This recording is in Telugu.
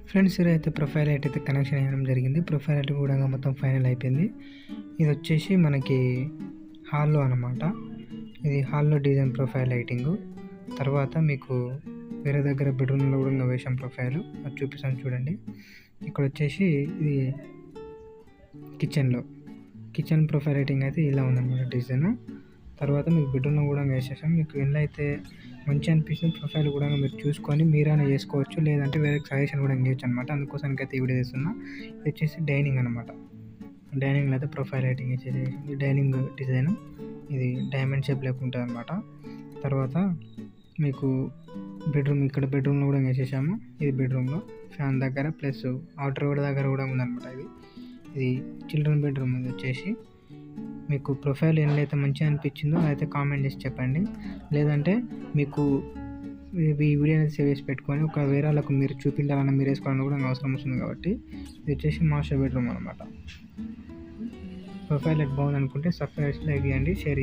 ఫ్రెండ్స్ ఇదైతే ప్రొఫైల్ లైట్ అయితే కనెక్షన్ అయ్యడం జరిగింది. ప్రొఫైల్ లైట్ కూడా మొత్తం ఫైనల్ అయిపోయింది. ఇది వచ్చేసి మనకి హాల్లో అనమాట. ఇది హాల్లో డిజైన్ ప్రొఫైల్ లైటింగ్. తర్వాత మీకు వేరే దగ్గర బెడ్రూమ్లో కూడా వేసాం ప్రొఫైల్, అది చూపిస్తాను చూడండి. ఇక్కడ వచ్చేసి ఇది కిచెన్ ప్రొఫైల్ లైటింగ్ అయితే ఇలా ఉందన్నమాట డిజైన్. తర్వాత మీకు బెడ్రూమ్లో కూడా వేసేసాం. మీకు ఎలా అయితే మంచి అనిపించిన ప్రొఫైల్ కూడా మీరు చూసుకొని మీరైనా చేసుకోవచ్చు, లేదంటే వేరే సజెషన్ కూడా ఇవ్వచ్చు అనమాట. అందుకోసానికి అయితే ఈ వీడియో చేస్తున్నా. ఇది వచ్చేసి డైనింగ్ అనమాట. డైనింగ్లో అయితే ప్రొఫైల్ లైటింగ్ ఇచ్చేసి డైనింగ్ డిజైన్ ఇది డైమండ్ షేప్ లేక ఉంటుంది అనమాట. తర్వాత మీకు ఇక్కడ బెడ్రూమ్లో కూడా వేసేసాము. ఇది బెడ్రూమ్లో ఫ్యాన్ దగ్గర ప్లస్ అవుటర్ రోడ్ దగ్గర కూడా ఉందన్నమాట. ఇది చిల్డ్రన్ బెడ్రూమ్. ఇది వచ్చేసి మీకు ప్రొఫైల్ ఏదైతే మంచిగా అనిపించిందో అదైతే కామెంట్ చేసి చెప్పండి, లేదంటే మీకు ఈ వీడియో అనేది సేవ్ చేసి పెట్టుకొని ఒక వేరే వాళ్ళకు మీరు చూపించాలన్నా మీరు వేసుకోవాలన్నా కూడా అవసరం వస్తుంది. కాబట్టి ఇది వచ్చేసి మాస్టర్ బెడ్రూమ్ అనమాట. ప్రొఫైల్ బాగుంది అనుకుంటే సబ్స్క్రైబ్, లైక్ చేయండి, షేర్ చేయండి.